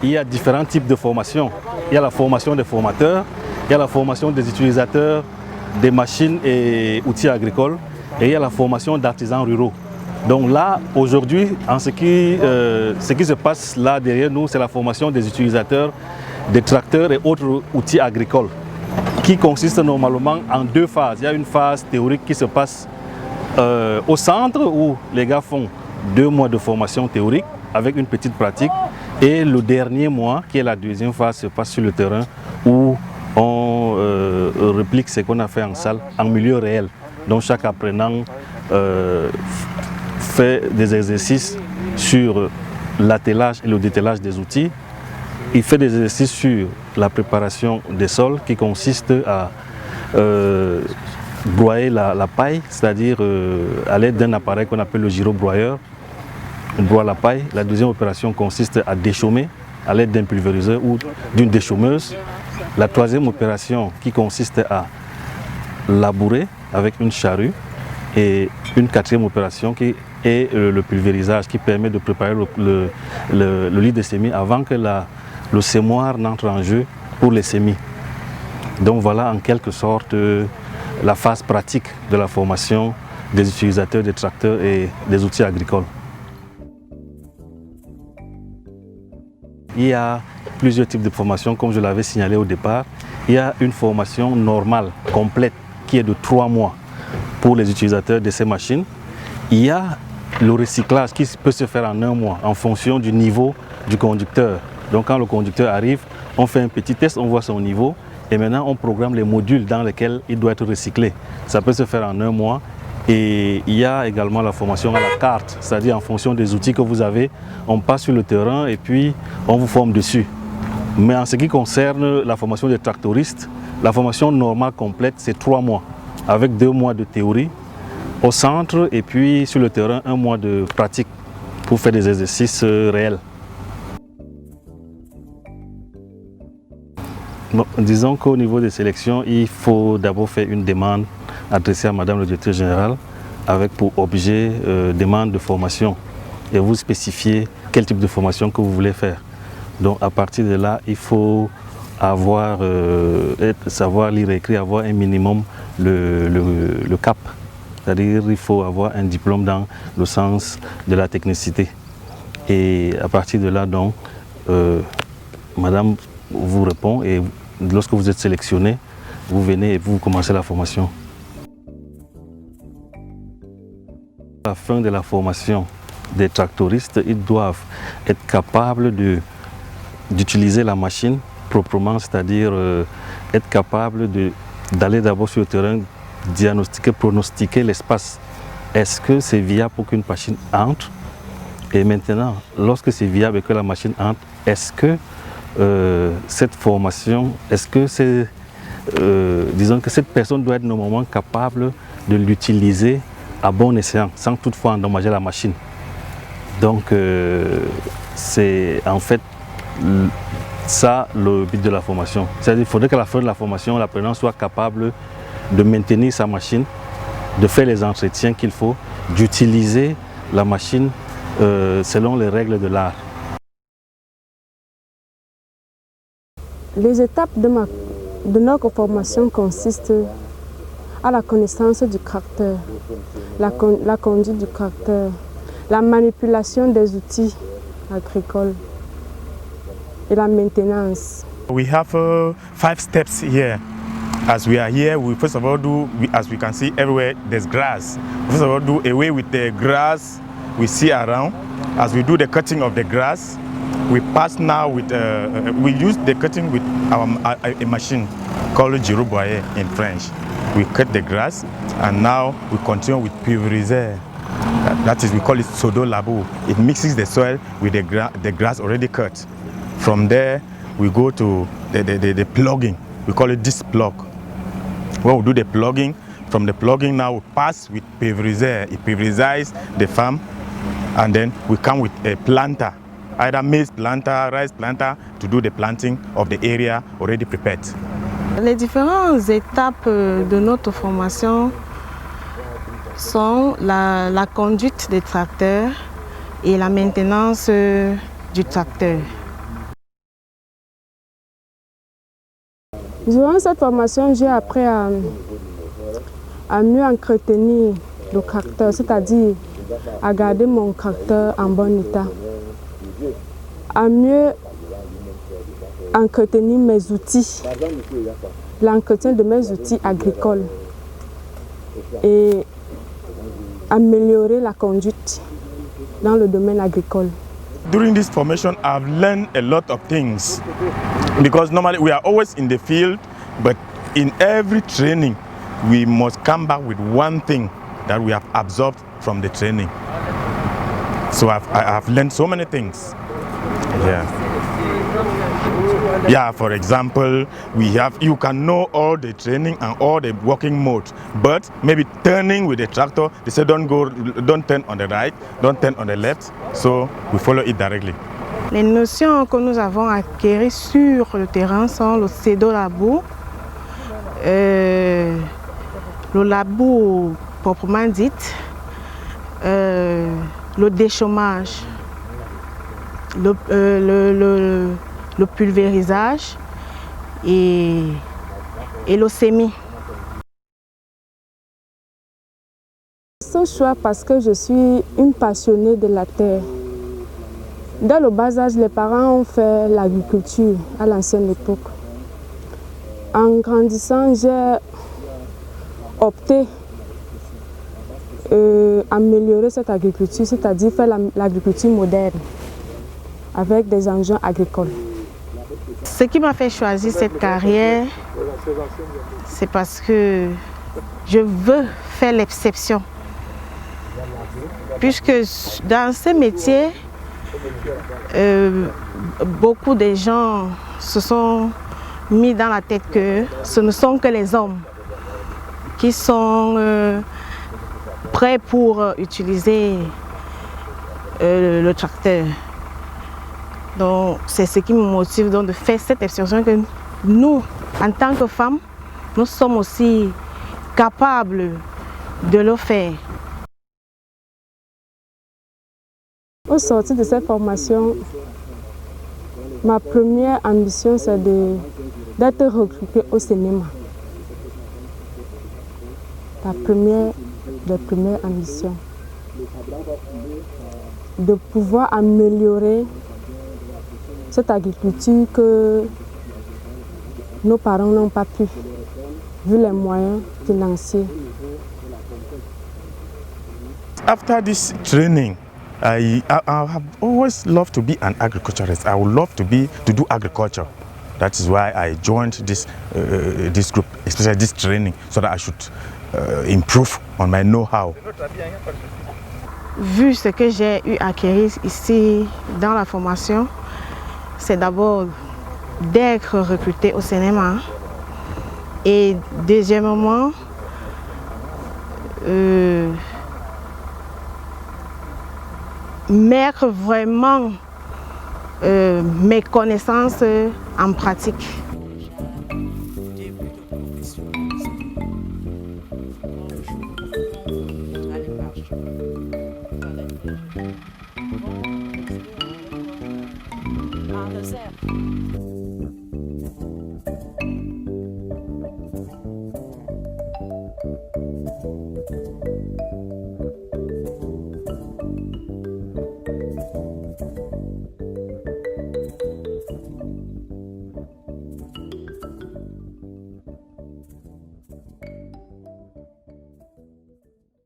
il y a différents types de formations. Il y a la formation des formateurs, il y a la formation des utilisateurs des machines et outils agricoles et il y a la formation d'artisans ruraux. Donc là, aujourd'hui, ce qui se passe là derrière nous, c'est la formation des utilisateurs des tracteurs et autres outils agricoles qui consiste normalement en deux phases. Il y a une phase théorique qui se passe au centre où les gars font 2 mois de formation théorique avec une petite pratique et le dernier mois, qui est la deuxième phase, se passe sur le terrain où on réplique ce qu'on a fait en salle en milieu réel. Donc chaque apprenant fait des exercices sur l'attelage et le détellage des outils. Il fait des exercices sur la préparation des sols qui consiste à broyer la paille, c'est-à-dire à l'aide d'un appareil qu'on appelle le gyrobroyeur. On broie la paille. La deuxième opération consiste à déchaumer à l'aide d'un pulvériseur ou d'une déchaumeuse. La troisième opération qui consiste à labourer avec une charrue. Et une quatrième opération qui est le pulvérisage qui permet de préparer le lit de semis avant que le semoir n'entre en jeu pour les semis. Donc voilà en quelque sorte la phase pratique de la formation des utilisateurs des tracteurs et des outils agricoles. Il y a plusieurs types de formations, comme je l'avais signalé au départ. Il y a une formation normale, complète, qui est de 3 mois pour les utilisateurs de ces machines. Il y a le recyclage qui peut se faire en 1 mois en fonction du niveau du conducteur. Donc quand le conducteur arrive, on fait un petit test, on voit son niveau et maintenant on programme les modules dans lesquels il doit être recyclé. Ça peut se faire en 1 mois. Et il y a également la formation à la carte, c'est-à-dire en fonction des outils que vous avez, on passe sur le terrain et puis on vous forme dessus. Mais en ce qui concerne la formation des tractoristes, la formation normale complète, c'est 3 mois, avec 2 mois de théorie au centre et puis sur le terrain, 1 mois de pratique pour faire des exercices réels. Bon, disons qu'au niveau des sélections, il faut d'abord faire une demande adressée à Madame le directeur général avec pour objet demande de formation et vous spécifier quel type de formation que vous voulez faire. Donc à partir de là, il faut avoir, savoir lire et écrire, avoir un minimum le cap. C'est-à-dire qu'il faut avoir un diplôme dans le sens de la technicité. Et à partir de là, donc, Madame vous répond et lorsque vous êtes sélectionné, vous venez et vous commencez la formation. À la fin de la formation des tractoristes, ils doivent être capables d'utiliser la machine proprement, c'est-à-dire être capables d'aller d'abord sur le terrain, diagnostiquer, pronostiquer l'espace. Est-ce que c'est viable pour qu'une machine entre? Et maintenant, lorsque c'est viable et que la machine entre, est-ce que cette formation, est-ce que c'est, disons que cette personne doit être normalement capable de l'utiliser à bon escient, sans toutefois endommager la machine. Donc c'est en fait ça le but de la formation. C'est-à-dire qu'il faudrait qu'à la fin de la formation, l'apprenant soit capable de maintenir sa machine, de faire les entretiens qu'il faut, d'utiliser la machine selon les règles de l'art. Les étapes de notre formation consistent à la connaissance du tracteur, la conduite du tracteur, la manipulation des outils agricoles et la maintenance. We have 5 steps here. As we are here, we first of all do, as we can see everywhere, there's grass. First of all, do away with the grass we see around. As we do the cutting of the grass, we pass now with, we use the cutting with a machine called gyrobroyeur in French. We cut the grass and now we continue with pulvériseur. That is, we call it pseudo labo. It mixes the soil with the grass already cut. From there, we go to the plugging. We call it disc plug. When we do the plugging, from the plugging now we pass with pulvériseur. It pulverizes the farm and then we come with a planter, either maize planter, rice planter, to do the planting of the area already prepared. Les différentes étapes de notre formation sont la conduite des tracteurs et la maintenance du tracteur. Durant cette formation, j'ai appris à mieux entretenir le caractère, c'est-à-dire à garder mon caractère en bon état, à mieux entretenir mes outils, l'entretien de mes outils agricoles et améliorer la conduite dans le domaine agricole. During this formation, I've learned a lot of things because normally we are always in the field, but in every training, we must come back with one thing that we have absorbed from the training. So I've learned so many things. Yeah, for example, you can know all the training and all the working modes, but maybe turning with the tractor, they say don't turn on the right, don't turn on the left, so we follow it directly. Les notions que nous avons acquises sur le terrain sont le cédo-labour, le labour proprement dit, le déchômage, le pulvérisage et le sémi. Ce choix parce que je suis une passionnée de la terre. Dès le bas âge, les parents ont fait l'agriculture à l'ancienne époque. En grandissant, j'ai opté à améliorer cette agriculture, c'est-à-dire faire l'agriculture moderne avec des engins agricoles. Ce qui m'a fait choisir cette carrière, c'est parce que je veux faire l'exception. Puisque dans ce métier, beaucoup de gens se sont mis dans la tête que ce ne sont que les hommes qui sont prêts pour utiliser le tracteur. Donc c'est ce qui me motive donc de faire cette exception que nous, en tant que femmes, nous sommes aussi capables de le faire. Au sortir de cette formation, ma première ambition c'est d'être recrutée au cinéma. La première ambition. De pouvoir améliorer cette agriculture que nos parents n'ont pas pu, vu les moyens financiers. After this training, I have always loved to be an agriculturist. I would love to do agriculture. That is why I joined this group, especially this training, so that I should improve on my know-how. Vu ce que j'ai eu à acquérir ici dans la formation, c'est d'abord d'être recruté au cinéma et deuxièmement, mettre vraiment mes connaissances en pratique. Ah, no sé.